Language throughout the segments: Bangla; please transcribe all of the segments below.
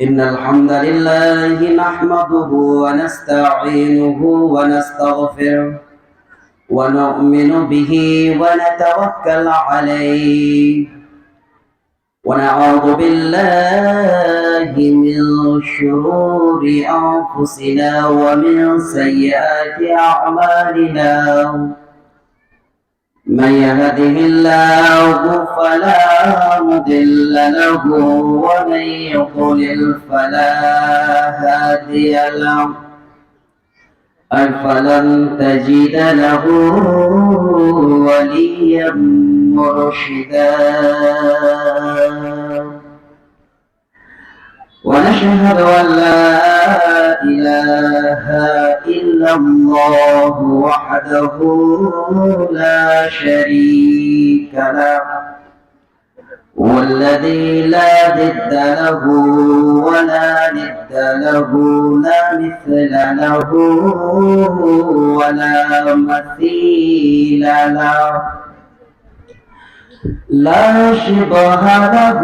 إن الحمد لله نحمده ونستعينه ونستغفره ونؤمن به ونتوكل عليه ونعوذ بالله من شرور أنفسنا ومن سيئات أعمالنا من يهده الله فلا مضل له ومن يضلل فلا هادي له فلن تجد له وليا مرشدا ونشهد أن لا إله إلا الله وحده لا شريك له والذي لا ضد له ولا ند له لا مثل له ولا مثيل له لا شبه له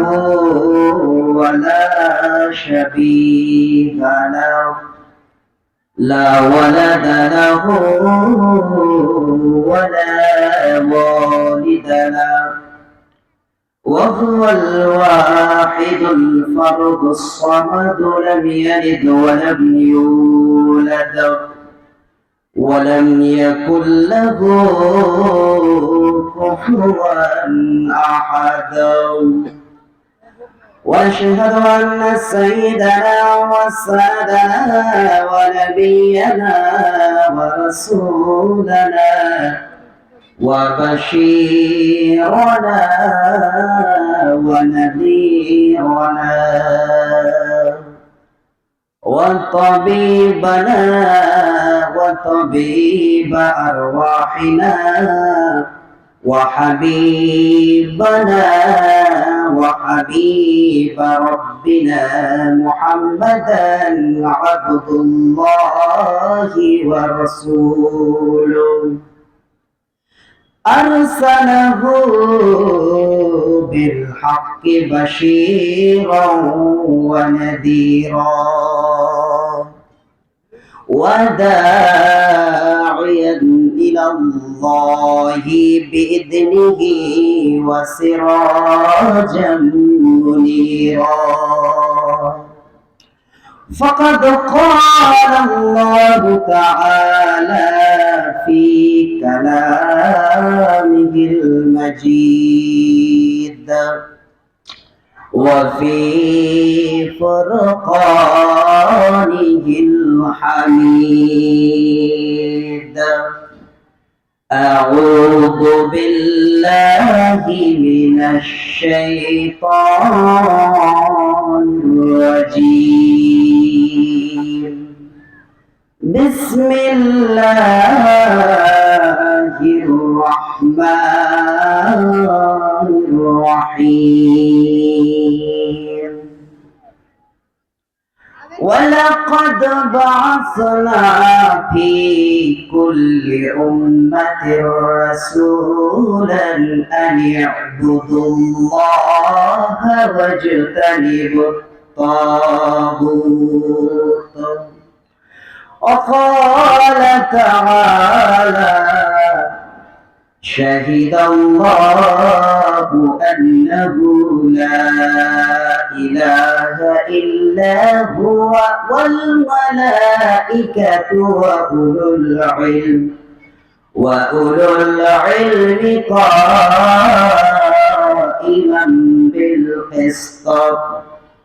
ولا شبيه له لا ولد له ولا والد له وهو الواحد الفرد الصمد لم يلد ولم يولد ولم يكن له كفوا أحد ونشهد أن سيدنا وسادنا ونبينا ورسولنا وبشيرنا ونذيرنا وطبيبنا وطبيب أرواحنا وحبيبنا وحبيب ربنا محمدا عبد الله ورسوله أرسله بالحق بشيرا ونذيرا وداعيا إلى الله بإذنه وسراجا منيرا فقد قال الله تعالى في كلامه المجيد وفي فرقانه الحميد أعوذ بالله من الشيطان الرجيم بسم الله الرحمن الرحيم ولقد بعثنا في كل أمة رسولا أن اعبدوا الله واجتنبوا الطاغوت وقال تعالى شهد الله أنه لا إله إلا هو والملائكة وأولو العلم قائما بالقسط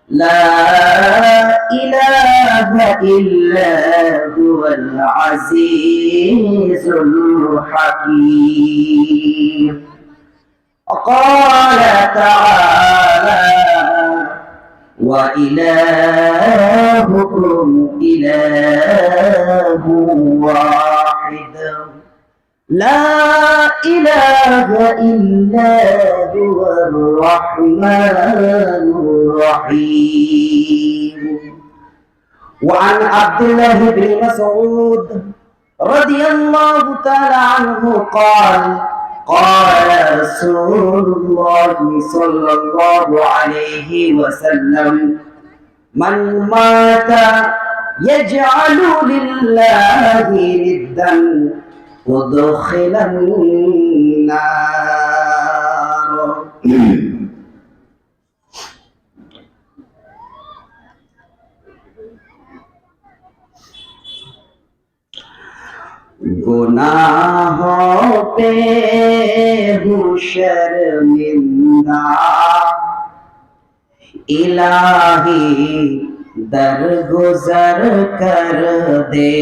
لا إله إلا هو العزيز الحكيم وقال تعالى وإلهكم إله واحد لا إله إلا هو الرحمن الرحيم وعن عبد الله بن مسعود رضي الله تعالى عنه قال قال رسول الله صلى الله عليه وسلم মান মাতা ইয়াজআলু লিল্লাহি নিদ্দান উদখিলান নার। गुनाह पे हूँ शर्मिंदा, इलाही दरगुजर कर दे।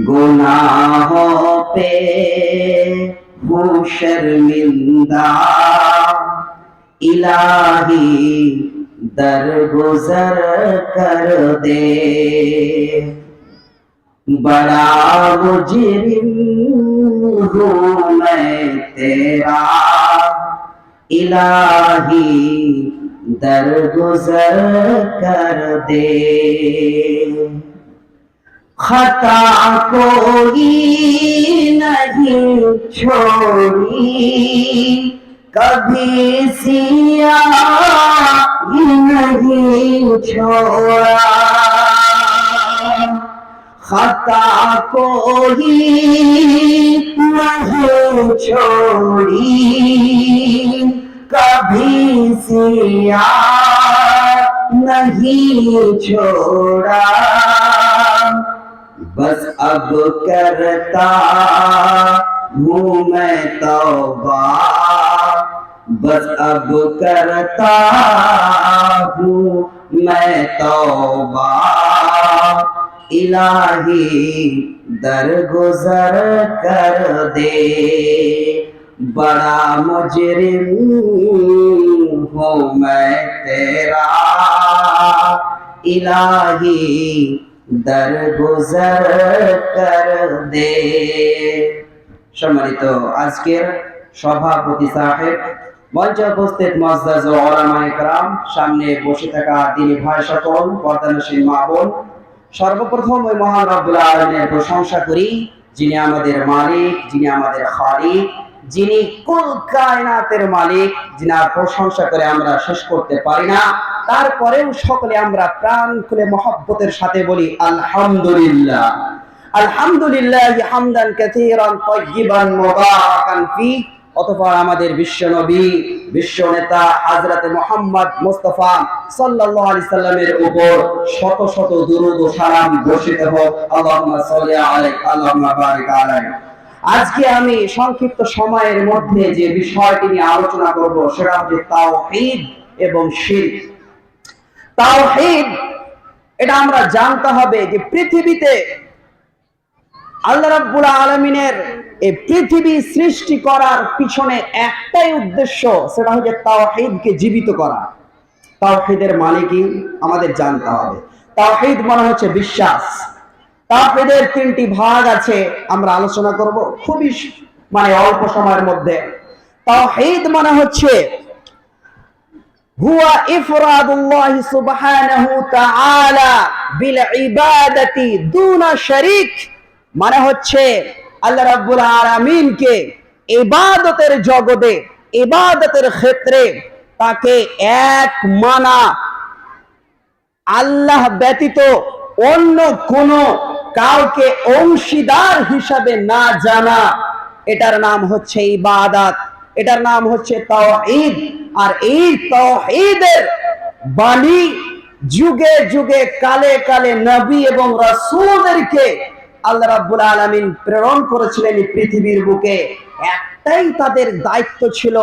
गुनाहों पे हूँ शर्मिंदा, इलाही दरगुजर कर दे। बड़ा मुजरिम हूँ मैं तेरा, इलाही दरगुजर कर दे। खता कोई नहीं छोड़ी, कभी सियाही नहीं छोड़ा। खता कोई नहीं छोड़ी, कभी सिया नहीं छोड़ा। बस अब करता हूँ मैं तौबा, बस अब करता हूँ मैं तौबा, इलाही दरगुजर कर दे। बड़ा मुजरिम हूँ मैं तेरा, इलाही दरगुजर कर दे। সম্মানিত আজকের সভাপতি সাহেব, মঞ্চে উপস্থিত মুআজ্জাজ উলামায়ে কেরাম, সামনে বসে থাকা দিনী ভাই সকল, পর্দানশীল মা বোন, সর্বপ্রথম ওই মহান রব্বুল আলামিনের প্রশংসা করি যিনি আমাদের মালিক, যিনি আমাদের খালিক, যিনি কুল কায়নাতের মালিক, যিনার প্রশংসা করে আমরা শেষ করতে পারি না। তারপরেও সকলে আমরা প্রাণ খুলে মহব্বতের সাথে বলি আলহামদুলিল্লাহ। আলহামদুলিল্লাহ হামদান কাসীরান তাইয়িবান মুবারাকান ফি। অতঃপর আমাদের বিশ্ব নবী, বিশ্ব নেতা হযরত মুহাম্মদ মুস্তাফা সাল্লাল্লাহু আলাইহি সাল্লামের উপর শত শত দুরূদ ও সালাম বর্ষিত হোক। আল্লাহুম্মা সাল্লি আলাইহি আল্লাহুম্মা বারিক আলাইহি। আজকে আমি সংক্ষিপ্ত সময়ের মধ্যে যে বিষয়টি নিয়ে আলোচনা করব সেটা হচ্ছে তাওহীদ এবং শিরক। তাওহীদ, এটা আমরা জানতে হবে যে পৃথিবীতে আল্লাহ রাব্বুল আলামিনের এই পৃথিবী সৃষ্টি করার পিছনে একটাই উদ্দেশ্য, সেটা হচ্ছে তাওহীদকে জীবিত করা। তাওহীদের মানে কি আমাদের জানতে হবে। তাওহীদ মানে হচ্ছে বিশ্বাস। তাওহীদের তিনটি ভাগ আছে, আমরা আলোচনা করব খুবই অল্প সময়ের মধ্যে। তাওহীদ মানে হচ্ছে হুয়া ইফরাদুল্লাহ সুবহানাহু তাআলা বিল ইবাদাতি দুনা শরীক। মানে হচ্ছে আল্লাহ রাব্বুল আলামিনকে ইবাদতের জগতে, ইবাদতের ক্ষেত্রে তাকে এক মানা, আল্লাহ ব্যতীত অন্য কোন কাউকে অংশীদার হিসাবে না জানা, এটার নাম হচ্ছে ইবাদত, এটার নাম হচ্ছে তাওহীদ। আর এই তাওহীদের বাণী যুগে যুগে কালে কালে নবী এবং রাসূলদেরকে আল্লাহ রাব্বুল আলামিন প্রেরণ করেছিলেন এই পৃথিবীর বুকে। একটাই তাদের দায়িত্ব ছিল,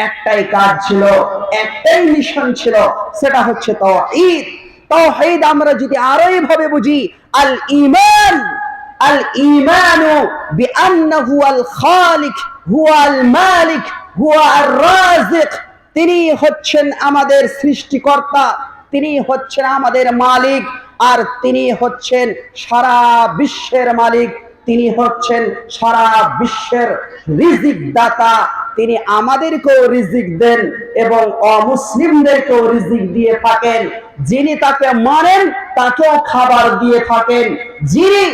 একটাই কাজ ছিল, একটাই মিশন ছিল, সেটা হচ্ছে তাওহীদ। তাওহীদ আমরা যদি আরো এইভাবে বুঝি, আল ঈমান, আল ঈমানু বিআন্নাহু আল খালিক হুয়া আল মালিক হুয়া আর রাজিক। তিনি হচ্ছেন আমাদের সৃষ্টিকর্তা, তিনি হচ্ছেন আমাদের মালিক, আর তিনি হচ্ছেন সারা বিশ্বের মালিক, তিনি হচ্ছেন সারা বিশ্বের রিজিক দাতা। তিনি আমাদেরকেও রিজিক দেন এবং অমুসলিমদেরকেও রিজিক দিয়ে থাকেন। যিনি তাকে মানেন তাকেও খাবার দিয়ে থাকেন, যিনি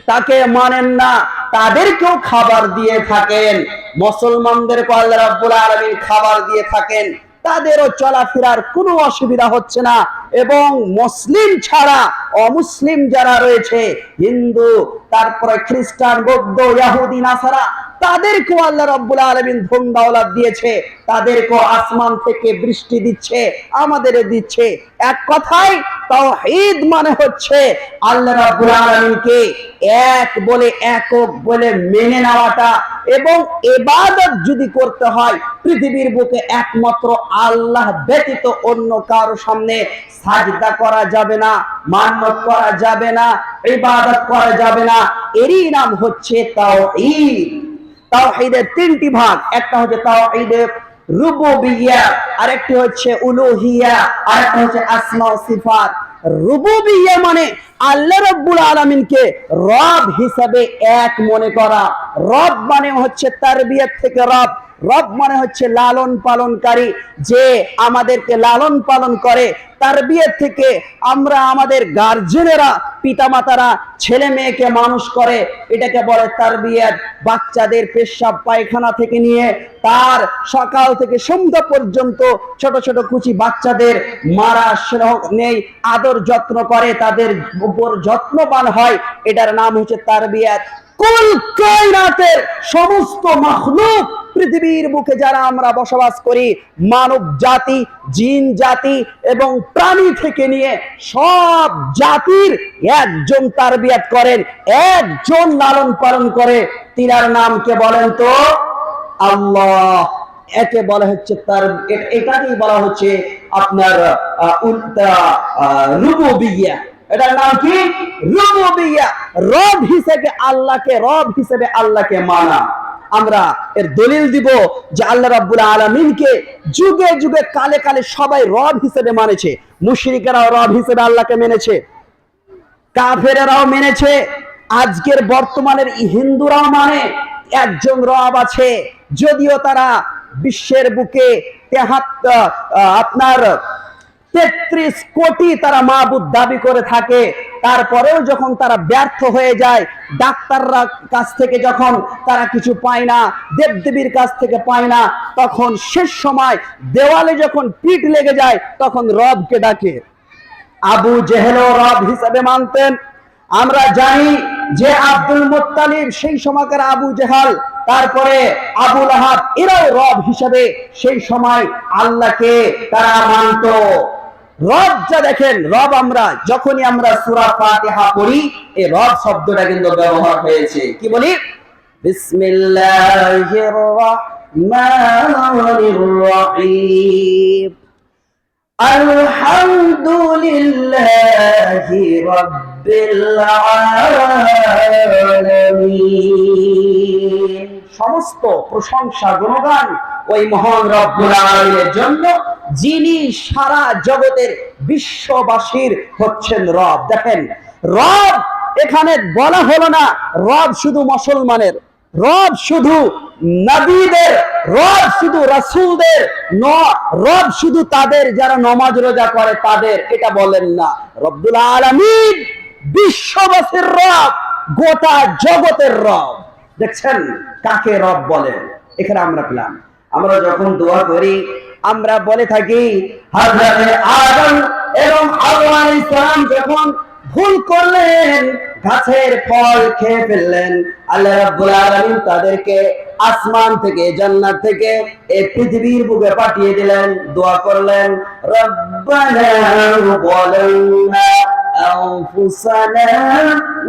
তাকে মানেন না তাদেরকেও খাবার দিয়ে থাকেন। মুসলমানদেরকে আল্লাহ রাব্বুল আলামিন খাবার দিয়ে থাকেন, তাদেরও চলাফেরার কোনো অসুবিধা হচ্ছে না। এবং মুসলিম ছাড়া অমুসলিম যারা রয়েছে, হিন্দু, তারপরে খ্রিস্টান, বৌদ্ধ, ইহুদি, নাসারা, তাদেরকেও আল্লাহ রাব্বুল আলামিন ধন দৌলত দিয়েছে, তাদেরকেও আসমান থেকে বৃষ্টি দিচ্ছে, আমাদের দিচ্ছে। এক কথায় তাওহীদ মানে হচ্ছে আল্লাহ রাব্বুল আলামিনকে এক বলে, একক বলে মেনে নেওয়াটা। এবং ইবাদত যদি করতে হয় পৃথিবীর বুকে একমাত্র আল্লাহ ব্যতীত অন্য কারো সামনে সাজদা করা যাবে না, মান্নত করা যাবে না, ইবাদত করা যাবে না। এরই নাম হচ্ছে তাওহীদ। তাওহীদের তিনটি ভাগ, একটা হচ্ছে তাওহীদে রুবুবিয়্যা, আরেকটি হচ্ছে উলুহিয়্যা, আরেকটা হচ্ছে আসমা ও সিফাত। রুবুবিয়্যা মানে আল্লাহ রাব্বুল আলামিনকে রব হিসাবে এক মনে করা। রব মানে হচ্ছে তারবিয়ত থেকে রব, রব মানে হচ্ছে লালন পালনকারী, যে আমাদেরকে লালন পালন করে। তারবিয়ত থেকে আমরা, আমাদের গার্জেনেরা, পিতামাতারা ছেলে মেয়েকে মানুষ করে, এটাকে বলে তারবিয়ত। বাচ্চাদের পেশাব পায়খানা থেকে নিয়ে তার সকাল থেকে সন্ধ্যা পর্যন্ত ছোট ছোট কুচি বাচ্চাদের মারা নেই, আদর যত্ন করে, তাদের উপর যত্নবান হয়, এটার নাম হচ্ছে তারবিয়ত। কুল কায়নাতের সমস্ত মাখলুক, পৃথিবীর বুকে যারা আমরা বসবাস করি, মানব জাতি, জিন জাতি এবং প্রাণী থেকে নিয়ে সব জাতির একজন তারবিয়ত করেন, একজন লালন পালন করে। তিনার নাম কে বলেন তো? আল্লাহ। একে বলা হচ্ছে তার, এটাকেই বলা হচ্ছে আপনার রুবুবিয়্যা। এটার নাম কি? রুবুবিয়্যা। রব হিসেবে আল্লাহকে, রব হিসেবে আল্লাহকে মানা। আমরা এর দলিল দিব যে আল্লাহ রাব্বুল আলামিনকে যুগে যুগে কালে কালে সবাই রব হিসেবে মানেছে। মুশরিকেরাও রব হিসেবে আল্লাহকে মেনেছে, কাফেরেরাও মেনেছে, আজকের বর্তমানের হিন্দুরাও মানে একজন রব আছে। যদিও তারা বিশ্বের বুকে আপনার 33 কোটি তারা মাবুদ দাবি করে থাকে, তারপরেও যখন তারা ব্যর্থ হয়ে যায়, ডাক্তাররা কাছ থেকে যখন তারা কিছু পায় না, দেবদেবীর কাছ থেকে পায় না, তখন শেষ সময় দেওয়ালে যখন পিঠ লেগে যায়, তখন রবকে ডাকে। আবু জেহেলও রব হিসাবে মানতেন। আমরা জানি যে আব্দুল মুত্তালিব, সেই সময়কার আবু জেহাল, তারপরে আবু লাহাব, এরাও রব হিসাবে সেই সময় আল্লাহকে তারা মানত। রব যা দেখেন, রব আমরা যখনই আমরা সূরা ফাতিহা পড়ি, এই রব শব্দটা কিন্তু ব্যবহার হয়েছে। কি বলি? বিসমিল্লাহির রাহমানির রহিম, আলহামদুলিল্লাহি রাব্বিল আলামিন। সমস্ত প্রশংসা, গুণগান ওই মহান রব্বুল আলামিনের জন্য, যিনি সারা জগতের বিশ্ববাসীর হচ্ছেন রব। দেখেন, রব এখানে বলা হলো না রব শুধু মুসলমানের, রব শুধু নবীদের, রব শুধু রাসূলদের, রব শুধু তাদের যারা নামাজ রোজা করে তাদের, এটা বলেন না। রব্বুল আলামিন বিশ্ববাসীর রব, গোটা জগতের রব। দেখছেন কাকে রব বলেন? এখানে আমরা পেলাম। আমরা যখন দোয়া করি আমরা বলে থাকি হযরত আদম এবং হাওয়া আলাইহিস সালাম যখন ভুল করলেন, গাছের ফল খেয়ে ফেললেন, আল্লাহ রাব্বুল আলামিন তাদেরকে আসমান থেকে, জান্নাত থেকে এই পৃথিবীর বুকে পাঠিয়ে দিলেন। দোয়া করলেন, রব্বানা যালামনা আনফুসানা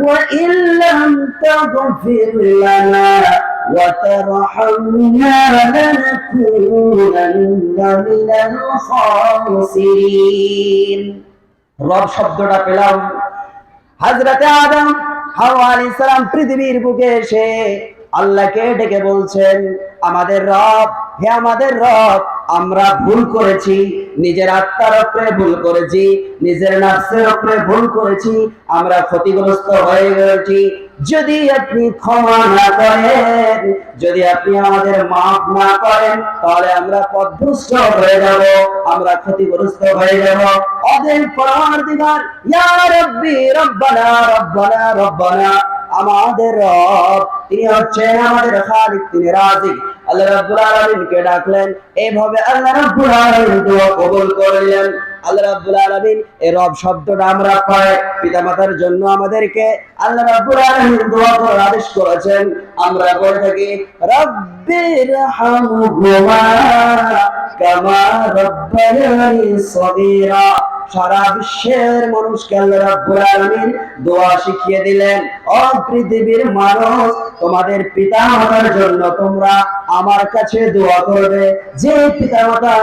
ওয়া ইল্লাম তাগফির লানা ওয়া তারহামনা লানাকুনান্না মিনাল খাসিরিন। রব শব্দটা পেলাম। হযরতে আদম, হাওয়া আলাইহিস সালাম পৃথিবীর বুকে এসে আল্লাহকে ডেকে বলছেন, আমাদের রব, হে আমাদের রব, আমরা ভুল করেছি, নিজের আত্মার উপরে ভুল করেছি, নিজের নফসের উপরে ভুল করেছি, আমরা ক্ষতিগ্রস্ত হয়ে গেছি। যদি আপনি ক্ষমা না করেন, যদি আপনি আমাদের মাফ না করেন, তাহলে আমরা পথভ্রষ্ট হয়ে যাব, আমরা ক্ষতিগ্রস্ত হয়ে যাব। অতএব পরওয়ারদিগার, ইয়া রাব্বি রব্বানা রব্বানা রব্বানা, আমাদের রব, তিনি হচ্ছেন আমাদের খালিক, তিনি রাজিক, আল্লাহ রাব্বুল আলামিনকে ডাকলেন, এইভাবে আল্লাহ রাব্বুল আলামিন দোয়া কবুল করলেন। আল্লাহ রাব্বুল আলামিন এই রব শব্দটা আমরা পাই পিতামাতার জন্য আমাদেরকে আল্লাহ রাব্বুল আলামিন দোয়া করার আদেশ করেছেন। আমরা বলে থাকি রব্বির হামহুমা কামা রাব্বায়ানি সগীরা। সারা বিশ্বের মানুষকে আল্লাহ রাব্বুল আলামিন দোয়া শিখিয়ে দিলেন, ও পৃথিবীর মানুষ, তোমাদের পিতামাতার জন্য তোমরা আমার কাছে দোয়া করবে। যে পিতামাতা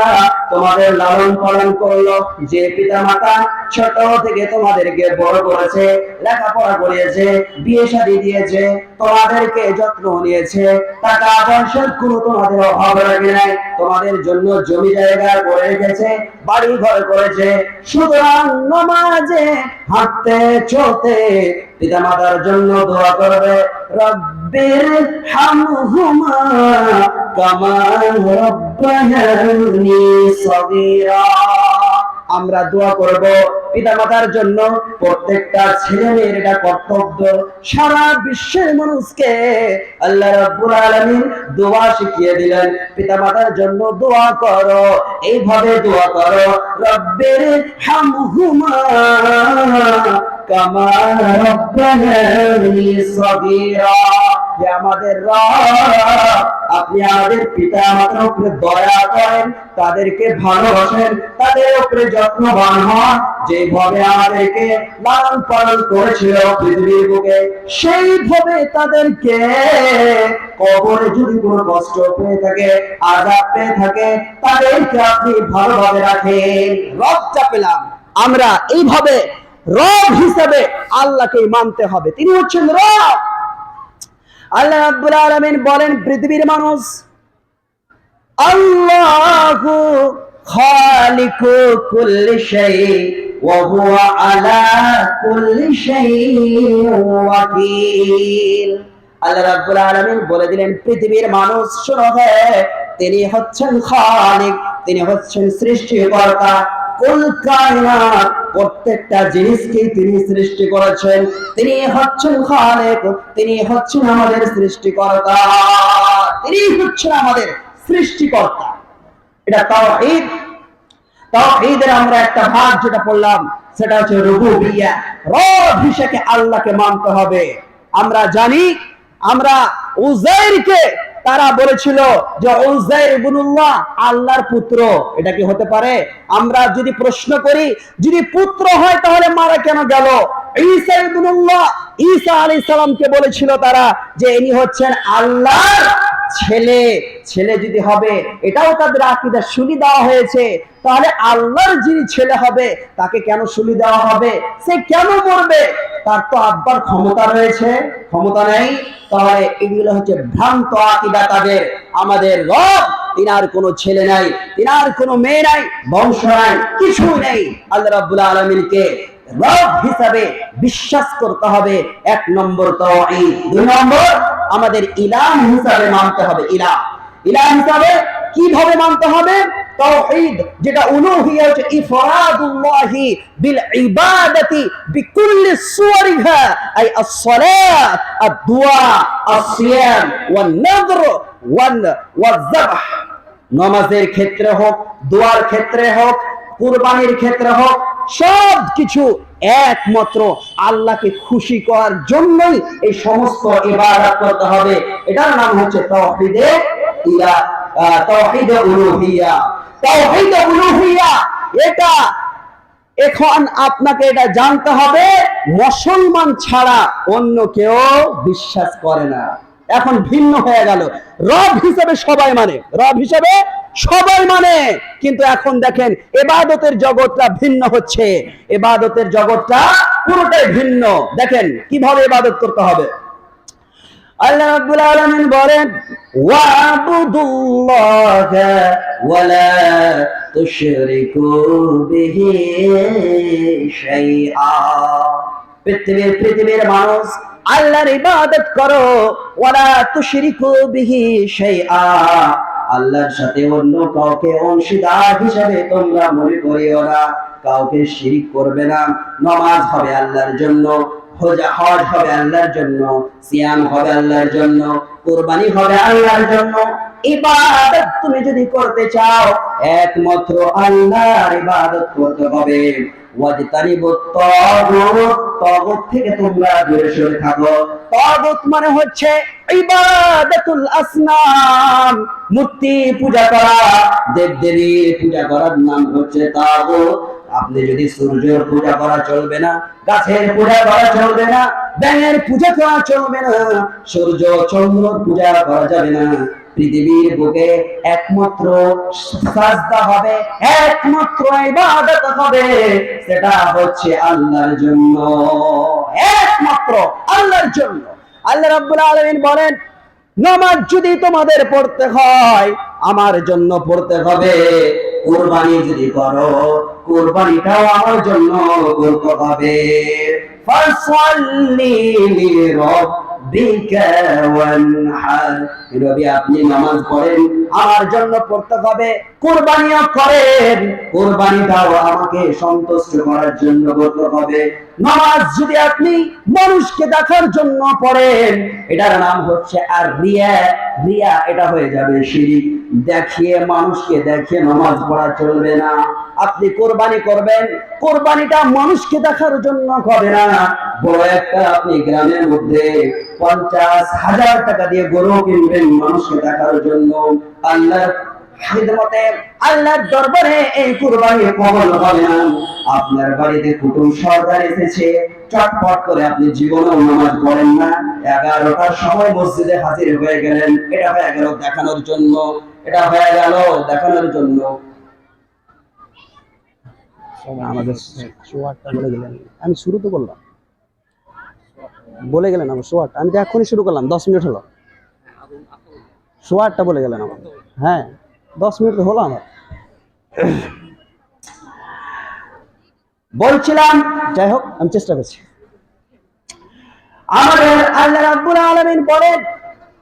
তোমাদের লালন পালন করলো, যে পিতামাতা ছোট থেকে তোমাদেরকে বড় করেছে, লেখাপড়া করিয়েছে, বিয়ে শাদী দিয়েছে, তোমাদেরকে যত্ন নিয়েছে, টাকা পয়সার কোনো তোমাদের অভাব রাখে নাই, তোমাদের জন্য জমি জায়গা করে রেখেছে, বাড়ি ঘর করেছে। সুতরাং নামাজে হাঁটতে চলতে পিতামাতার জন্য দোয়া করবে, রব্বির হামহুমা কামা রাব্বায়ানি সগীরা। আমরা দোয়া করব পিতামাতার জন্য। প্রত্যেকটা ছেলে মেয়ের এটা কর্তব্য। সারা বিশ্বের মানুষকে আল্লাহ রাব্বুল আলামিন দোয়া শিখিয়ে দিলেন, পিতামাতার জন্য দোয়া করো, এইভাবে দোয়া করো, রব্বির হামহুমা কামা রাব্বায়ানি সগীরা। হে আমাদের রব, আপনি আমাদের পিতামাতার উপরে দয়া করেন, তাদেরকে ভালোবাসেন, তাদের উপরে যত্নবান হন। যেভাবে আমাদেরকে লালন পালন করেছিল পৃথিবীর বুকে, সেইভাবে তাদেরকে কবরে যদি কোনো কষ্ট পেয়ে থাকে, আযাব পেয়ে থাকে, তাদেরকে আপনি ভালোভাবে রাখেন। রবটা পেলাম আমরা এইভাবে, রব হিসেবে আল্লাহকে মানতে হবে, তিনি হচ্ছেন রব। আল্লাহ রাব্বুল আলামিন বলেন, পৃথিবীর মানুষ, আল্লাহু খালিকু কুল্লি শাই ওয়া হুয়া আলা কুল্লি শাইইন ওয়াকিল। আল্লাহ রাব্বুল আলামিন বলে দিলেন, পৃথিবীর মানুষ শোনো, তিনি হচ্ছেন খালিক, তিনি হচ্ছেন সৃষ্টিকর্তা। কুল কায়নাত, প্রত্যেকটা জিনিসকে তিনি সৃষ্টি করেছেন। তিনি হচ্ছেন খালিক, তিনি হচ্ছেন আমাদের সৃষ্টিকর্তা, তিনি হচ্ছেন আমাদের সৃষ্টিকর্তা। এটা তাওহীদ। তাওহীদের আমরা একটা ভাগ যেটা পড়লাম সেটা হচ্ছে রুবুবিয়্যাহ। রব হিসেবে আল্লাহকে মানতে হবে। আমরা জানি, আমরা উযাইরকে তারা বলেছিল যে উযাইর ইবনুল্লাহ, আল্লাহর পুত্র। এটা কি হতে পারে? আমরা যদি প্রশ্ন করি, যদি পুত্র হয় তাহলে মারা কেন গেল? ঈসা ইবনুল্লাহ, ঈসা আলাইহিস সালামকে বলেছিল তারা যে ইনি হচ্ছেন আল্লাহর ছেলে। ছেলে যদি হবে, এটাও তাদের আকীদা, শুনি দেওয়া হয়েছে। তাহলে আল্লাহর যিনি ছেলে হবে তাকে কেন শুলি দেওয়া হবে? সে কেন মরবে? তার তো আব্বার ক্ষমতা রয়েছে, ক্ষমতা নেই। তাহলে এগুলো হচ্ছে ভ্রান্ত আকীদা তাদের। আমাদের রব, তিনার কোনো ছেলে নাই, তিনার কোনো মেয়ে নাই, বংশ নাই, কিছু নেই। আল্লাহ রাব্বুল আলামিনকে রব হিসাবে বিশ্বাস করতে হবে। এক নম্বর তাওহীদ। দুই নম্বর, আমাদের ইলাহ হিসাবে মানতে হবে। ইলাহ হিসাবে কিভাবে মানতে হবে? তাওহীদ, যেটা উলুহিয়্যাহ, হচ্ছে ইফরাদুল্লাহি বিল ইবাদাতি বিকুল্লি সুওয়ারিহা, আই as-সালাত, আদ-দুআ, আস-সিয়াম, ওয়ান-নাযর, ওয়াজ-যাবহ। নামাজের ক্ষেত্রে হোক, দোয়ার ক্ষেত্রে হোক, কুরবানির ক্ষেত্রে হোক, সব কিছু একমাত্র আল্লাহকে খুশি করার জন্যই এই সমস্ত ইবাদত করতে হবে। এটার নাম হচ্ছে তাওহীদে ইলাহ, তাওহীদে উলুহিয়্যাহ। তাওহীদে উলুহিয়্যাহ, এটা এখন আপনাকে এটা জানতে হবে, মুসলমান ছাড়া অন্য কেউ বিশ্বাস করে না। এখন ভিন্ন হয়ে গেল। রব হিসেবে সবাই মানে, রব হিসেবে সবাই মানে, কিন্তু এখন দেখেন ইবাদতের জগৎটা ভিন্ন হচ্ছে। ইবাদতের জগৎটা পুরোটাই ভিন্ন। দেখেন কিভাবে ইবাদত করতে হবে। আল্লাহ রাব্বুল আলামিন বলেন, ওয়াবুদুল্লাহা ওয়ালা তুশরিকু বিহি শাইআ। পৃথিবীর মানুষ, আল্লাহর ইবাদত করো, ওয়ালা তুশরিকু বিহি শাইআ। আল্লাহর সাথে অন্য কাউকে অংশীদার হিসেবে তোমরা মনে করিও না। কাউকে শিরিক করবে না। নামাজ হবে আল্লাহর জন্য, হজ হবে আল্লাহর জন্য, সিয়াম হবে আল্লাহর জন্য, কুরবানি হবে আল্লাহর জন্য, ইবাদত তুমি যদি করতে চাও একমাত্র আল্লাহর ইবাদত করতে হবে। ওয়াজতানিবুত তাগুত, তাগুত থেকে তোমরা দূরে সরে থাকো। তাগুত মানে হচ্ছে ইবাদাতুল আসনাম, মূর্তি পূজা করা, দেবদেবীর পূজা করার নাম হচ্ছে তাগুত। আপনি যদি সূর্যের পূজা করা চলবে না, গাছের পূজা করা চলবে না, ব্যাঙের পূজা করা চলবে না, সূর্য চন্দ্রর পূজা করা যাবে না। পৃথিবীর বুকে একমাত্র সাজদা হবে, একমাত্র ইবাদত হবে, সেটা হচ্ছে আল্লাহর জন্য, একমাত্র আল্লাহর জন্য। আল্লাহ রাব্বুল আলামিন বলেন, নামাজ যদি তোমাদের পড়তে হয় আমার জন্য পড়তে হবে, কুরবানি যদি করো কুরবানিটাও আমার জন্য করতে হবে। ফাসাল্লি লিরাব্বিকা ওয়ানহার, নবী আপনি নামাজ পড়েন আমার জন্য পড়তে হবে, কুরবানিও করেন, কুরবানিটাও আমাকে সন্তুষ্ট করার জন্য করতে হবে। নামাজ যদি আপনি মানুষকে দেখার জন্য পড়েন এটার নাম হচ্ছে আর রিয়া, রিয়া এটা হয়ে যাবে শিরক। দেখিয়ে মানুষকে দেখিয়ে নামাজ পড়া চলবে না। আপনি কোরবানি করবেন, কোরবানিটা মানুষকে দেখার জন্য হবে না। বড় একটা আপনি গ্রামের মধ্যে 50,000 টাকা দিয়ে গরু কিনবেন মানুষকে দেখার জন্য, আল্লাহর খিদমতে আল্লাহর দরবারে এই কুরবানি কবুল হবে না। আপনার বাড়িতে কুটুম সর্দার এসেছে, চটপট করে আপনি জীবনেও নামাজ পড়েন না, 11টার সময় মসজিদে হাজির হয়ে গেলেন, এটা হয়ে গেল দেখানোর জন্য, এটা হয়ে গেল দেখানোর জন্য। আমাদের 8টা বলে গেলেন, আমি শুরু তো করলাম, বলে গেলেন আমার 8টা, আমি তো এখনই শুরু করলাম, 10 মিনিট হলো। 8টা বলে গেলেন আমার, হ্যাঁ 10 মিনিট তো হলো আমার। বলছিলাম যাই হোক আমি চেষ্টা করছি। আমাদের আল্লাহ রাব্বুল আলামিন বলেন,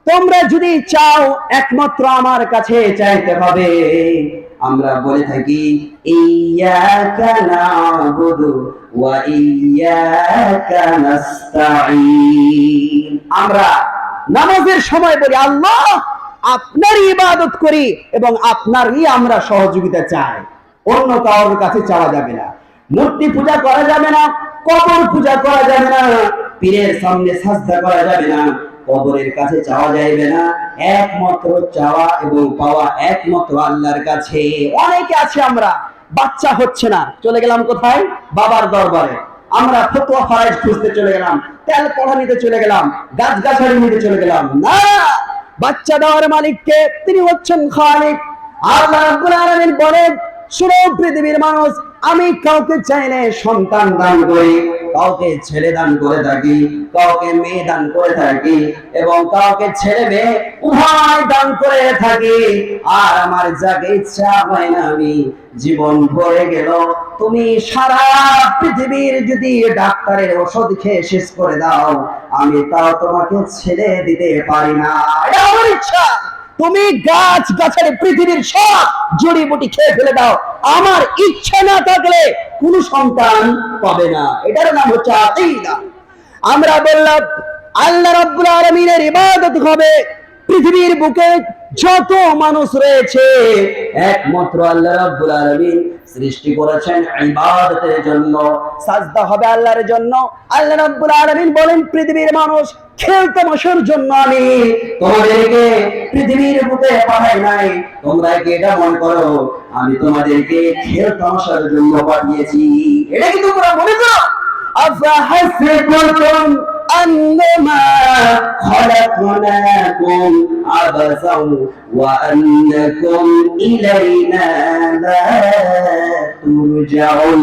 তোমরা যদি চাও একমাত্র আমার কাছে চাইতে হবে। আমরা বলে থাকি ইয়্যাকা না'বুদু ওয়া ইয়্যাকা নাস্তাঈন, আমরা নামাজের সময় বলি আল্লাহ আপনারই ইবাদত করি এবং আপনারই আমরা সহযোগিতা চাই, অন্য কারোর কাছে চাওয়া যাবে না। মূর্তি পূজা করা যাবে না, কবর পূজা করা যাবে না, পীরের সামনে সাজদা করা যাবে না, কবরের কাছে চাওয়া যাবে না। একমাত্র চাওয়া এবং পাওয়া একমাত্র আল্লাহর কাছে। অনেকে আছে আমরা বাচ্চা হচ্ছে না, চলে গেলাম কোথায়? বাবার দরবারে। আমরা ফতোয়া ফারাইজ খুঁজতে চলে গেলাম, তেল পড়া নিতে চলে গেলাম, গাছ গাছালি নিতে চলে গেলাম। না, বাচ্চা দেওয়ার মালিককে, তিনি হচ্ছেন খালিক। আল্লাহ রাব্বুল আলামিন বলেন, শুনো পৃথিবীর মানুষ, আমি কাউকে চাইলে সন্তান দান করি, কাউকে ছেলে দান করে থাকি, কাউকে মেয়ে দান করে থাকি, এবং কাউকে ছেলে মেয়ে উভয় দান করে থাকি। আর আমার যাকে ইচ্ছা হয় না আমি জীবন ভরে গেল তুমি সারা পৃথিবীর যদি ডাক্তারের ওষুধ খেয়ে শেষ করে দাও আমি তাও তোমাকে ছেড়ে দিতে পারি না, এটা আমার ইচ্ছা। তুমি গাছ গাছালি পৃথিবীর সব জড়িবুটি খেয়ে ফেলে দাও, আমার ইচ্ছা না থাকলে কোন সন্তান পাবে না। এটার নাম হচ্ছে আকীদা। আমরা বললাম আল্লাহ রাব্বুল আলামিনের ইবাদত হবে। পৃথিবীর বুকে যত মানুষ রয়েছে একমাত্র আল্লাহ রাব্বুল আলামিন সৃষ্টি করেছেন ইবাদতের জন্য, সাজদা হবে আল্লাহর জন্য। আল্লাহ রাব্বুল আলামিন বলেন, পৃথিবীর মানুষ খেল তামাশার জন্য আমি তোমাদেরকে পৃথিবীর বুকে পাঠাই নাই, তোমরা কি এটা মনে করো আমি তোমাদেরকে খেল তামাশার জন্য পাঠিয়েছি? এটা কি তোমরা মনে করো? আফাহাসিবতুম আন্নামা খালাকনাকুম আবাসাও ওয়া আন্নাকুম ইলাইনা লা তুরজাউন।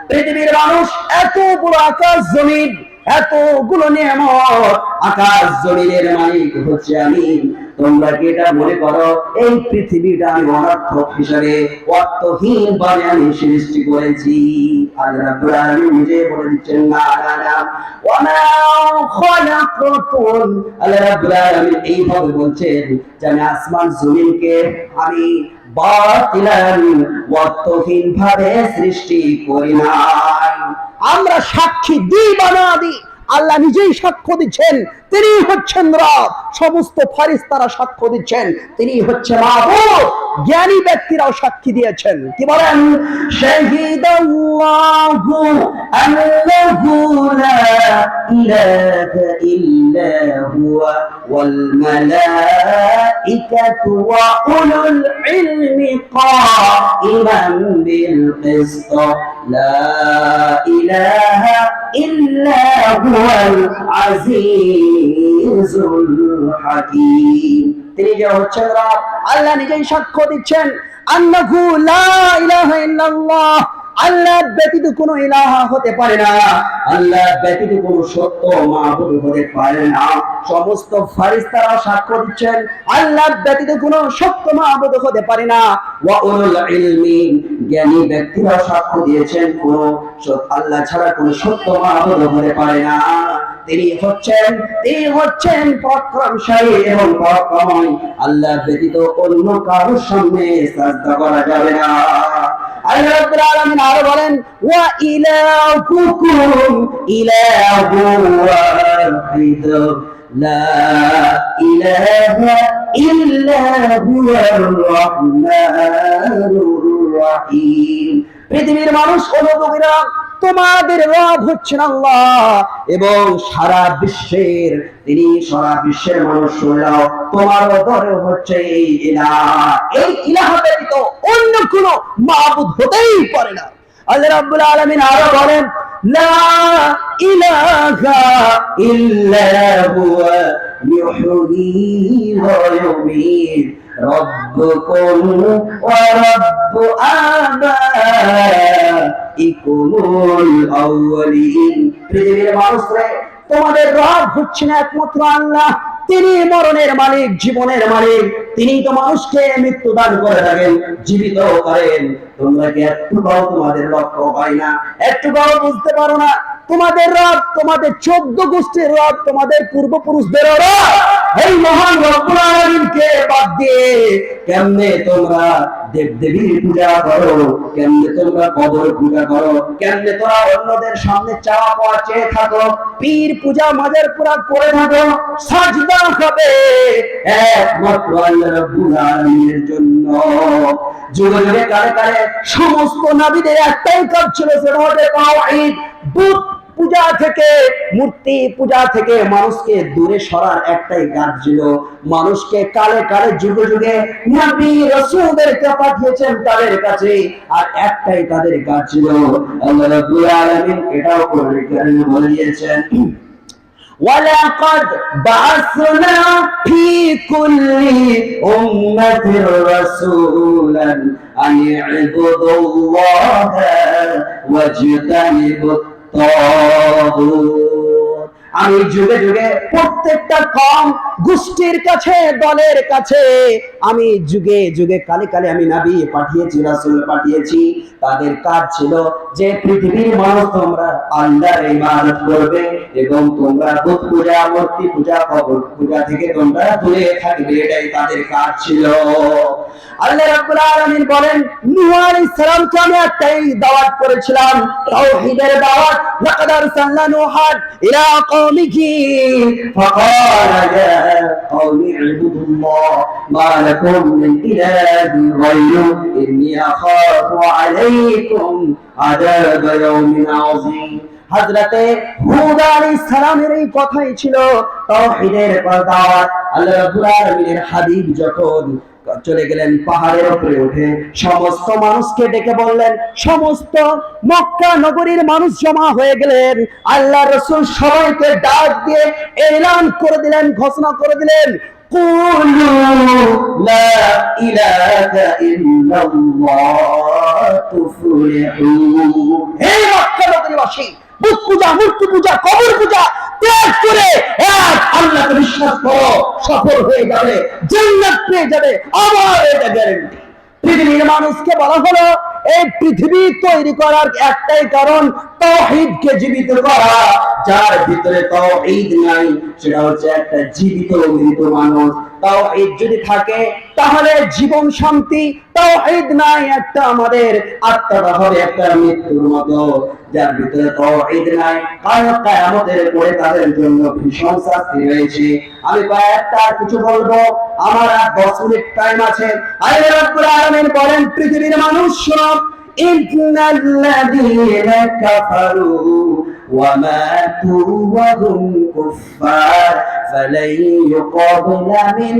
পৃথিবীর মানুষ এত বড় আকাশ জমিন, এতগুলো নিয়ামত, আকাশ জমিনের মালিক হচ্ছে আমি, তোমরা কি এটা মনে করো এই পৃথিবীটা আমি অনর্থক হিসাবে অর্থহীন ভাবে আমি সৃষ্টি করেছি? আল্লাহ রাব্বুল আলামিন নিজে বলে দিচ্ছেন, না না না, ওয়া মা খালাকতুল, আল্লাহ রাব্বুল আলামিন এইভাবে বলছেন যে আমি আসমান জমিনকে আমি বাতিলান অর্থহীন ভাবে সৃষ্টি করি নাই। আমরা সাক্ষী দিই বা না দিই, আল্লাহ নিজেই সাক্ষ্য দিচ্ছেন তিনি হচ্ছেন রব, সমস্ত ফারিস্তারা সাক্ষ্য দিচ্ছেন তিনি হচ্ছেন মাবুদ, জ্ঞানী ব্যক্তিরাও সাক্ষী দিয়েছেন। কি বলেন? শাহিদাল্লাহু আন্নাহু লা ইলাহা ইল্লা হুয়া ওয়াল মালাইকাতু ওয়া উলুল ইলমি কাইমান বিল কিসত লা ইলাহা ইল্লা হুয়াল আজিজুল হাকীম। তিনি যে হচ্ছেন রব, আল্লাহ নিজেই সাক্ষ্য দিচ্ছেন আন্নাহু লা ইলাহা ইল্লাল্লাহ, আল্লাহ ব্যতীত কোনো ইলাহা হতে পারে না, আল্লাহ ব্যতীত কোনো সত্য মাবুদ হতে পারে না। সমস্ত ফারিস্তারা সাক্ষ্য দিচ্ছেন আল্লাহ ব্যতীত কোনো সত্য মাবুদ হতে পারে না। ওয়া উলুল ইলমি, জ্ঞানী ব্যক্তিরা সাক্ষ্য দিয়েছেন কোনো আল্লাহ ছাড়া কোনো সত্য মাবুদ হতে পারে না। তিনি হচ্ছেন পরাক্রমশালী এবং পরাক্রমী, আল্লাহ ব্যতীত অন্য কারোর সামনে সাজদা করা যাবে না। আল্লাহ রাব্বুল আলামিন আরো বলেন ওয়া ইলাহুকুম ইলাহুন ওয়াহিদ লা ইলাহা ইল্লা হুয়ার রাহমানুর রাহিম। পৃথিবীর মানুষ ও নবীরা তোমাদের রব হচ্ছেন আল্লাহ এবং সারা বিশ্বের মানুষ শুনলাও তোমার দরে হচ্ছে এই ইলাহ, এই ইলাহ ব্যতীত অন্য কোনো মাবুদ হতেই পারে না। আল্লাহ রাব্বুল আলামিন আরো বলেন লা ইলাহা ইল্লা হুয়া ইউহয়ী ওয়া ইউমীত রব্বুকুম ওয়া রব্বু আবাইকুমুল আউয়ালিন। পৃথিবীর মানুষরা তোমাদের রব হচ্ছেন একমাত্র আল্লাহ, তিনি মরণের মালিক, জীবনের মালিক, তিনি তো মানুষকে মৃত্যু দান করে থাকেন, জীবিত করেন। তোমরা কি একটুও তোমাদের লক্ষ্য হয় না, একটুও বুঝতে পারো না তোমাদের রব, তোমাদের 14 গোষ্ঠীর রব, তোমাদের পূর্বপুরুষদের রব এই মহান রব্বুল আলামিনকে বাদ দিয়ে কেমনে তোমরা দেবদেবীর পূজা করো, কেমনে তোমরা কবর পূজা করো, কেমনে তোমরা অন্যদের সামনে চাওয়া পাওয়া চেয়ে থাকো, পীর পূজা মাজার পূজা করে থাকো। সাজদা হবে একমাত্র আল্লাহ রাব্বুল আলামিনের জন্য। যুগে যুগে কালে কালে সমস্ত নবীদের একটাই কাজ ছিল, সেটা হচ্ছে তাওহীদ। বুত পূজা থেকে, মূর্তি পূজা থেকে মানুষকে দূরে সরার একটাই কাজ ছিল। মানুষকে কালে কালে যুগে যুগে নবী রাসূলদেরকে পাঠিয়েছেন তাদের কাছে, আর একটাই তাদের কাজ ছিল আল্লাহ রাব্বুল আলামিন এটাও কোরআনে কারিমে বলে দিয়েছেন وَلَقَدْ بَعَثْنَا فِي كُلِّ أُمَّةٍ رَسُولًا أَنِ اعْبُدُوا اللَّهَ وَاجْتَنِبُوا الطَّاغُوتَ। আমি যুগে যুগে প্রত্যেকটা কওম গোষ্ঠীর কাছে, দলের কাছে আমি যুগে যুগে কালে কালে আমি নবী পাঠিয়েছি, রাসূল পাঠিয়েছি। তাদের কাজ ছিল যে পৃথিবীর মানুষ তোমরা আল্লাহর ইবাদত করবে এবং তোমরা বুত পূজা, মূর্তি পূজা, কবর পূজা থেকে তোমরা দূরে থাকবে, এটাই তাদের কাজ ছিল। আল্লাহ রাব্বুল আলামিন বলেন নূহ আলাইহিস সালামকে আমি একটাই দাওয়াত করেছিলাম, তাওহীদের দাওয়াত। লাকাদ আরসালনা নূহান ইলা কওমিহি ফাকালা ইয়া কওমি ইবুদুল্লাহ মা লাকুম মিন ইলাহিন গায়রু ইন্নী আখাফু আলাইকুম আযাব ইয়াউমিন আযীম। হযরতে হুদ আলাইহিস সালামের এই কথাই ছিল তাওহীদের দাওয়াত। আল্লাহ রাব্বুল আলামিনের হাবিব যখন চলে গেলেন পাহাড়ের উপরে উঠে সমস্ত মানুষকে ডেকে বললেন, সমস্ত মক্কা নগরীর মানুষ জমা হয়ে গেলেন। আল্লাহ রাসূল সবাইকে ডাক দিয়ে এলান করে দিলেন, ঘোষণা করে দিলেন কুলু লা ইলাহা ইল্লাল্লাহ তুফলিহুন। হে মক্কা নগরীবাসী, বুত পূজা, মূর্তি পূজা, কবর পূজা ত্যাগ করে এক আল্লাহকে বিশ্বাস করো, সফল হয়ে যাবে, জান্নাত পেয়ে যাবে, আমার এটা গ্যারান্টি। পৃথিবীর মানুষকে বলা হলো এই পৃথিবী তৈরি করার একটাই কারণ তাওহীদকে জীবিত করা। যার ভিতরে তাওহীদ নাই সেটা হচ্ছে একটা জীবিত মৃত মানুষ। তাওহীদ যদি থাকে তাহলে জীবন শান্তি, তাওহীদ নাই একটা আমাদের আত্মাটা হবে একটা মৃত্যুর মতো, যার ভিতরে তাওহীদ নাই কাল কিয়ামতের পরে তাদের জন্য ভীষণ শাস্তি রয়েছে। আমি কয়েকটা কিছু বলবো, আমার আর 10 মিনিট টাইম আছে। আল্লাহ রাব্বুল আলামিন বলেন, পৃথিবীর মানুষ শোনো, ইন্নাল্লাযীনা কাফারু ওয়া মাতু ওয়া হুম কুফফার ফালান ইউকাবিলা মিন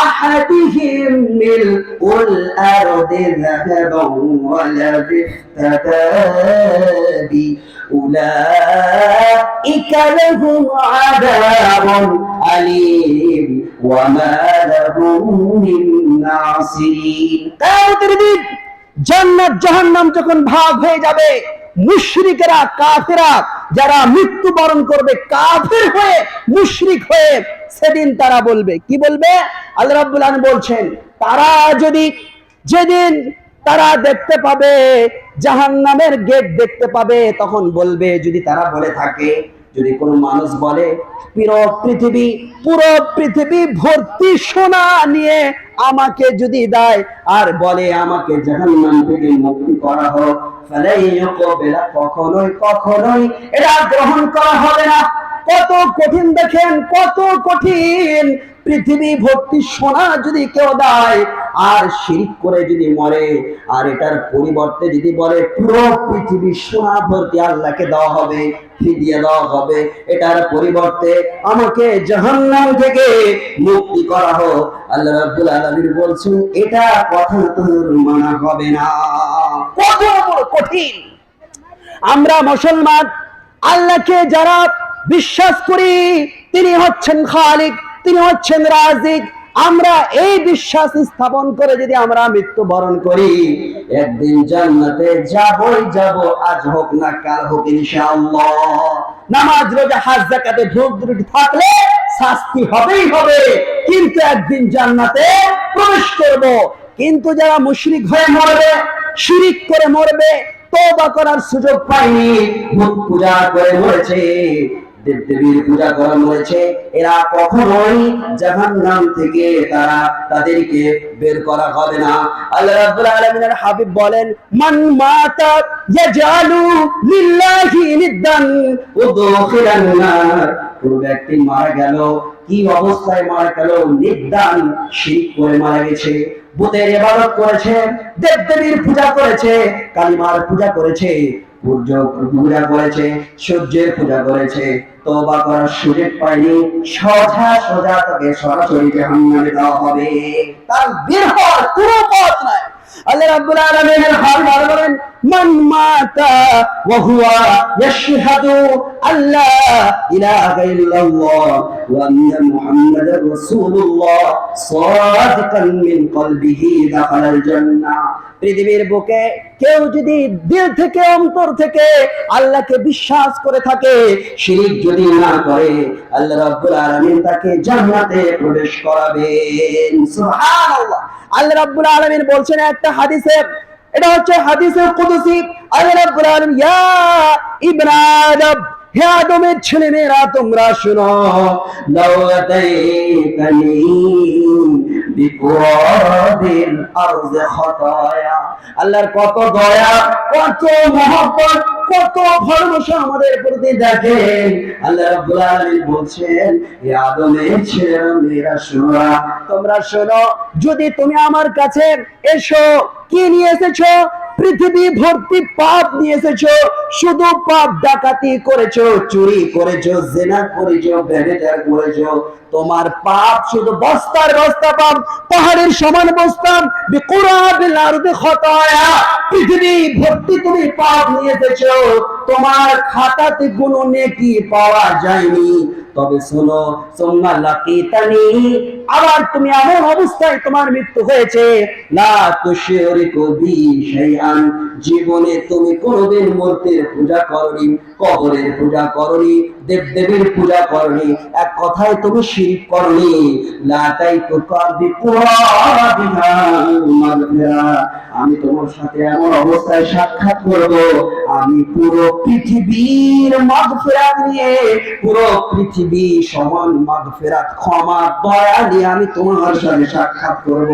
আহাদিহিম মিলউল আরদি যাহাবান ওয়া লা বিফতাদাবি উলাইকা লাহুম আযাবুন আলীম ওয়া মা লাহুম মিন নাসিরিন। কিয়ামতের দিন জান্নাত জাহান্নাম যখন ভাগ হয়ে যাবে, মুশরিকেরা কাফেরা যারা মৃত্যুবরণ করবে কাফের হয়ে মুশরিক হয়ে, সেদিন তারা বলবে, কি বলবে? আল্লাহ রাব্বুল আলামিন বলছেন, তারা যদি যেদিন তারা দেখতে পাবে জাহান্নামের গেট দেখতে পাবে, তখন বলবে, যদি তারা বলে থাকে, যদি কোনো মানুষ বলে পুরো পৃথিবী ভর্তি সোনা নিয়ে আমাকে যদি দেয় আর বলে আমাকে জাহান্নাম থেকে মুক্তি করা হোক, কখনোই এটা গ্রহণ করা হবে না। কত কঠিন দেখেন, কত কঠিন। পৃথিবী ভর্তি সোনা যদি কেউ দেয় আর শিরক করে যদি মরে, আর এটার পরিবর্তে যদি বলে পুরো পৃথিবী সোনা ভর্তি আল্লাহকে দেওয়া হবে, ফিরিয়ে দেওয়া হবে, এটার পরিবর্তে আমাকে জাহান্নাম থেকে মুক্তি করা হোক, আল্লাহ রাব্বুল আলামিন বলছেন এটা কথা তোর মানা হবে না। কত বড় কঠিন। আমরা মুসলমান আল্লাহকে যারা বিশ্বাস করি, তিনি হচ্ছেন খালিক, তিনি হচ্ছেন রাজিক, আমরা এই বিশ্বাস স্থাপন করে যদি আমরা মৃত্যুবরণ করি, একদিন জান্নাতে যাবই যাব, আজ হোক না কাল হোক ইনশাআল্লাহ। নামাজ রোজা হজ যাকাতে ভুল ত্রুটি থাকলে শাস্তি হবেই হবে, কিন্তু একদিন জান্নাতে প্রবেশ করব। কিন্তু যারা মুশরিক হয়ে মরবে, শিরিক করে মরবে, তওবা করার সুযোগ পায়নি, ভূত পূজা করে মরেছে, দেবদেবীর পূজা করা মরেছে, এরা কখনোই জাহান্নাম থেকে তাদেরকে বের করা হবে না। আল্লাহ রাব্বুল আলামিনের হাবিব বলেন, মান মাতা ইয়াজালু লিল্লাহি নিদ্দান উদখিলান নার। কোন ব্যক্তি মারা গেল, কি অবস্থায় মারা গেল? নিদ্দান, শিরক করে মারা গেছে, বুতের ইবাদত করেছে, দেবদেবীর পূজা করেছে, কালিমার পূজা করেছে, পূজা করেছে, সূর্যের পূজা করেছে, তওবা করার সুযোগ পায়নি, সোজা তাকে সরাসরি জাহান্নামে দেওয়া হবে, তার বের হওয়ার কোনো পথ নাই। আল্লাহ রাব্বুল আলামিনের হাবিব বলেন, মান মাতা ওয়া হুয়া ইয়াশহাদু আল্লা ইলাহা ইল্লাল্লাহ ওয়া আন্না মুহাম্মাদার রাসূলুল্লাহ সাদিকান মিন কলবিহি দাখালাল জান্নাহ। পৃথিবীর বুকে কেউ যদি দিল থেকে, অন্তর থেকে আল্লাহকে বিশ্বাস করে থাকে, শিরক যদি না করে, আল্লাহ রাব্বুল আলামিন তাকে জান্নাতে প্রবেশ করাবেন। সুবহানাল্লাহ। আল্লাহ রাব্বুল আলামিন বলছেন একটা হাদিসে, এটা হচ্ছে হাদিসে কুদসি, আল্লাহ রাব্বুল আলামিন, ইয়া ইবনে আদম, হে আদমের ছেলেমেয়েরা তোমরা শোনো, লাউ আতাইতানি বিকুরাবিল আরজি খাতায়া। আল্লাহর কত দয়া, কত মহব্বত, কত ভালোবাসা আমাদের প্রতি দেখেন। আল্লাহ রাব্বুল আলামিন বলছেন, হে আদমের ছেলেমেয়েরা শোনো, তোমরা শোনো, যদি তুমি আমার কাছে এসো, কি নিয়ে এসেছো? পৃথিবী ভর্তি পাপ নিয়ে এসেছো, শুধু পাপ, ডাকাতি করেছো, চুরি করেছো, জিনা করেছো, ব্যভিচার করেছো, তোমার পাপ শুধু বস্তার বস্তা পাপ, পাহাড়ের সমান বস্তা, বিকুরাবিল আরদি খাতায়া, পৃথিবী ভর্তি তুমি পাপ নিয়ে এসেছো, তোমার খাতাতে কোনো নেকি পাওয়া যায়নি। তবে শোনো, সুম্মা লাকিতানি, আবার তুমি এমন অবস্থায় তোমার মৃত্যু হয়েছে, লা তুশরিকু বি শাইআন, জীবনে তুমি কোনোদিন মূর্তির পূজা করনি, কবরের পূজা করনি, দেবদেবীর পূজা করনি, এক কথায় তুমি শিরক করনি। লা তাইতুকা বিকুরাবিহা মাগফিরা, আমি তোমার সাথে এমন অবস্থায় সাক্ষাৎ করব, আমি পুরো পৃথিবীর মাগফিরাত নিয়ে, পুরো পৃথিবী সমান মাগফিরাত, ক্ষমা, দয়া নিয়ে আমি তোমার সাথে সাক্ষাৎ করব।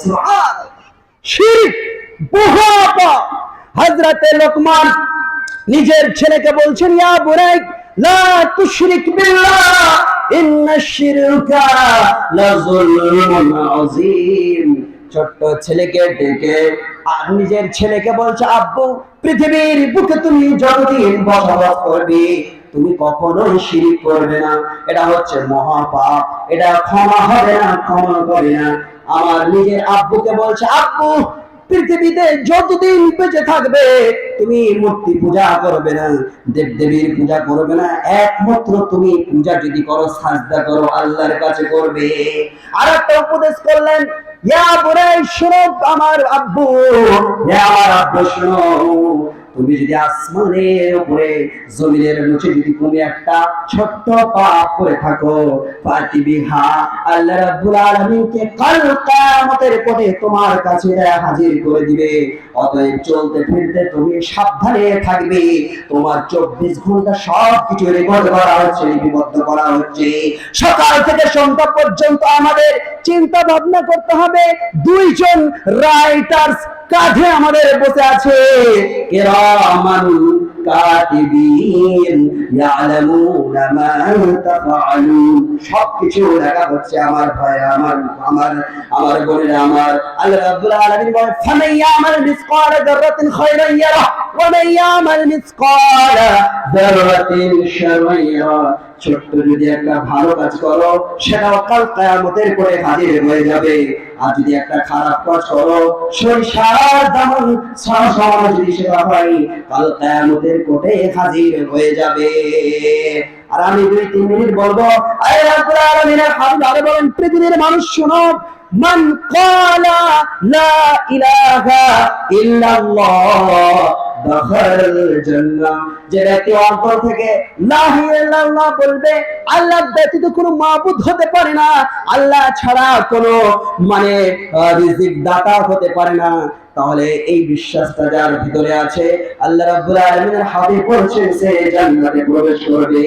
সুবহান। শিরক বহাপা। হযরতে লোকমান নিজের ছেলেকে বলছেন, ইয়া বুনাই লা তুশরিক বিল্লাহ ইন্নাশ শিরকা লাযুলমুন আযীম। ছোট্ট ছেলেকে ডেকে আর নিজের ছেলেকে বলছে, আব্বু, পৃথিবীর বুকে তুমি যতদিন বসবাস করবে তুমি কখনোই শিরক করবে না, এটা হচ্ছে মহাপাপ, এটা ক্ষমা হবে না, ক্ষমা করবে না। আমার নিজের আব্বুকে বলছে, আব্বু, পৃথিবীতে যতদিন বেঁচে থাকবে তুমি মূর্তি পূজা করবে না, দেবদেবীর পূজা করবে না, একমাত্র তুমি পূজা যদি করো, সাজদা করো, আল্লাহর কাছে করবে। আর একটা উপদেশ করলেন, ইয়া বুনাই, শোনো আমার আব্বু, ইয়া আমার আব্বু শোনো, তুমি যদি আসমানের উপরে জমিনের নিচে যদি তুমি একটা ছোট্ট পাপ করে থাকো, ফাতিবিহা, আল্লাহ রাব্বুল আলামিনকে কাল কিয়ামতের কোণে তোমার কাছে হাজির করে দিবে। অতএব চলতে ফিরতে তুমি সাবধানে থাকবে, তোমার 24 ঘন্টা সবকিছু রেকর্ড করা হচ্ছে, লিপিবদ্ধ করা হচ্ছে। সকাল থেকে সন্ধ্যা পর্যন্ত আমাদের চিন্তা ভাবনা করতে হবে। দুইজন রাইটার্স কাঁধে আমাদের বসে আছে, কিরামান কাতিবিন ইয়ালামুনা মা তাফআলুন। সবকিছু লেখা হচ্ছে আমার ভাই, আমার আমার আমার বোনেরা আমার। আল্লাহ রাব্বুল আলামিন বলেন, ফামান ইয়ামাল মিসকালা যাররাতিন খায়রান ইয়ারা ওয়া মান ইয়ামাল মিসকালা যাররাতিন শাররান ইয়ারা। ছোট্ট যদি একটা ভালো কাজ করো, সেটাও কাল কিয়ামতের করে হাজির হয়ে যাবে। আর যদি একটা খারাপ কাজ করো, সরিষার দামন সমান যদি সেটা হয়, কাল কিয়ামতের কোটে হাজির হয়ে যাবে। আর আমি 2-3 মিনিট বলবো। আল্লাহ রাব্বুল আলামিনের হাবিব আরে বলেন, পৃথিবীর মানুষ শোনো, মান ক্বালা লা ইলাহা ইল্লাল্লাহ দাখালাল জান্নাহ। যে ব্যক্তি অন্তর থেকে লা ইলাহা ইল্লাল্লাহ বলবে, আল্লাহ ব্যতীত কোনো মাবুদ হতে পারে না, আল্লাহ ছাড়া কোনো রিজিক দাতা হতে পারে না, তাহলে এই বিশ্বাসটা যার ভিতরে আছে, আল্লাহ রাব্বুল আলামিনের হাবিব বলছেন, সে জান্নাতে প্রবেশ করবে।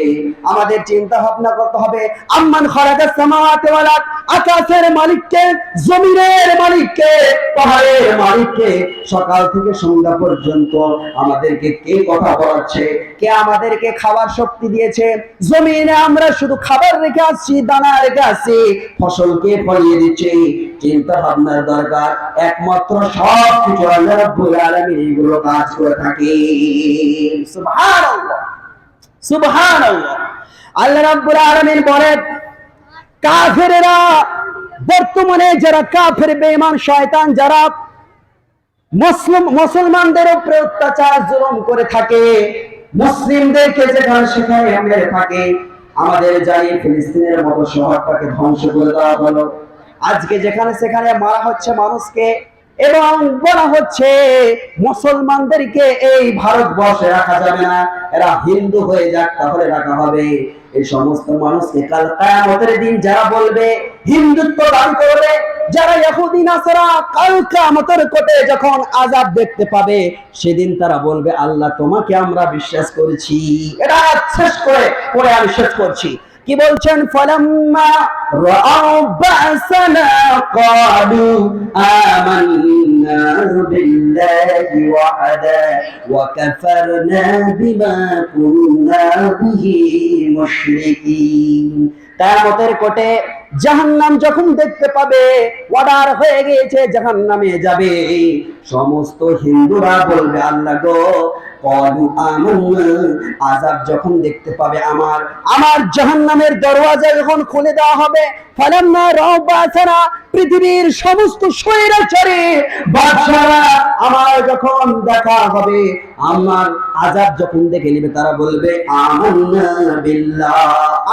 আমাদের চিন্তা ভাবনা করতে হবে, আম্মান খালাকাস সামাওয়াতি ওয়াল আরদ, আকাশের মালিককে, জমিনের মালিককে, পাহাড়ের মালিককে। সকাল থেকে সন্ধ্যা পর্যন্ত আমাদেরকে কে কথা বলাচ্ছে, কে আমাদেরকে খাবার শক্তি দিয়েছে? জমিনে আমরা শুধু খাবার রেখে আসছি, দানা রেখে আসছি, ফসলকে ফলিয়ে দিচ্ছি। চিন্তা ভাবনার দরকার, একমাত্র সবকিছু আল্লাহ রাব্বুল আলামিন এগুলো কাজ করে থাকে। সুবহানাল্লাহ, সুবহানাল্লাহ। আল্লাহ রাব্বুল আলামিন বলেন, কাফেররা, বর্তমানে যারা কাফের, বেঈমান, শয়তান, যারা মুসলমানদের উপরে অত্যাচার জুলুম করে থাকে, মুসলিমদেরকে যেখানে সেখানে মেরে থাকে। আমাদের জানি ফিলিস্তিনের মতো শহরটাকে ধ্বংস করে দেওয়া হলো। আজকে যেখানে সেখানে মারা হচ্ছে মানুষকে, এবং বলা হচ্ছে মুসলমানদেরকে এই ভারতবর্ষে রাখা যাবে না, এরা হিন্দু হয়ে যাক তাহলে রাখা হবে। এই সমস্ত মানুষকে কাল কিয়ামতের দিন যারা বলবে, হিন্দুত্ব দান করবে, যারা ইহুদি নাসারা, কাল কিয়ামতের কোটে যখন আযাব দেখতে পাবে, সেদিন তারা বলবে, আল্লাহ তোমাকে আমরা বিশ্বাস করেছি। এটা শেষ করে আমি শেষ করছি। কি বলছেন? ফালাম্মা রাআউ বা'সানা ক্বালু আমান্না বিল্লাহি ওয়াহদা ওয়া কাফারনা বিমা কুননা বিহি মুশরিকিন। কিয়ামতের কোটে জাহান্নাম যখন দেখতে পাবে, অর্ডার হয়ে গিয়েছে জাহান্নামে যাবে, সমস্ত হিন্দুরা বলবে, আল্লাহ গো, ক্বালু আমান্না, আযাব যখন দেখতে পাবে, আমার জাহান্নামের দরওয়াজা যখন খুলে দেওয়া হবে, ফালাম্মা রাআউ বা'সানা, পৃথিবীর সমস্ত স্বৈরাচারী বাদশারা আমার যখন দেখা হবে, আমার আযাব যখন দেখে নেবে, তারা বলবে, আমান্না বিল্লাহ,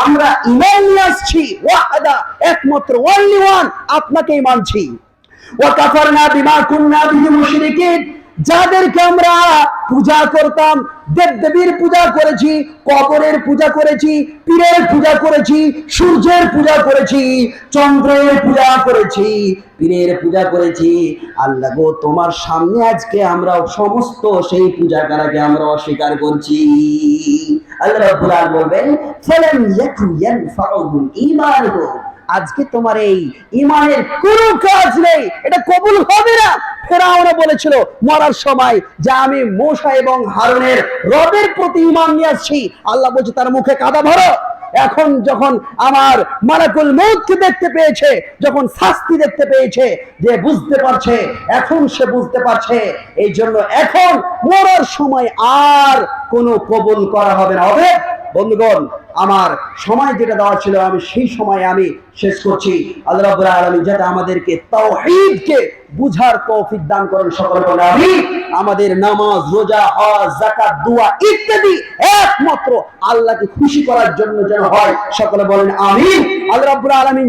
আমরা ঈমান নিয়ে আসছি, ওয়াহদা, একমাত্র, অনলি ওয়ান, আপনাকেই মানছি, ওয়া কাফারনা বিমা কুননা বিহি মুশরিকিন, যাদেরকে আমরা পূজা করতাম, দেবদেবীর পূজা করেছি, কবরের পূজা করেছি, পীরের পূজা করেছি, সূর্যের পূজা করেছি, চন্দ্রের পূজা করেছি, পীরের পূজা করেছি। আল্লাহ গো, তোমার সামনে আজকে আমরা সমস্ত সেই পূজা করাকে আমরা অস্বীকার করছি। আল্লাহ রাব্বুল আলামিন বলবেন, ফালাম ইয়াকুন ইয়ানফাউহুম ঈমানুহুম, আজকে তোমার এই ঈমানের কোনো কাজ নেই, এটা কবুল হবে না। ফেরাউন বলেছিল মরার সময় যে আমি মূসা এবং হারুনের রবের প্রতি ঈমান নিয়ে আসছি। আল্লাহ বলছে তার মুখে কাদা ভরো। এখন যখন আমার মালাকুল মউতকে দেখতে পেয়েছে, যখন শাস্তি দেখতে পেয়েছে, যে বুঝতে পারছে, এখন সে বুঝতে পারছে, এই জন্য এখন মরার সময় আর কোনো কবুল করা হবে না। হবে বন্ধুগণ, আমার সময় যেটা দেওয়া ছিল আমি সেই সময় আমি শেষ করছি। আল্লাহ রাব্বুল আলামিন যাতে আমাদেরকে তাওহীদকে বুঝার তৌফিক দান করেন, সকলে বলে আমিন। আমাদের নামাজ, রোজা, হজ, যাকাত, দোয়া ইত্যাদি একমাত্র আল্লাহকে খুশি করার জন্য যেন হয়, সকলে বলেন আমিন। আল্লাহ রাব্বুল আলামিন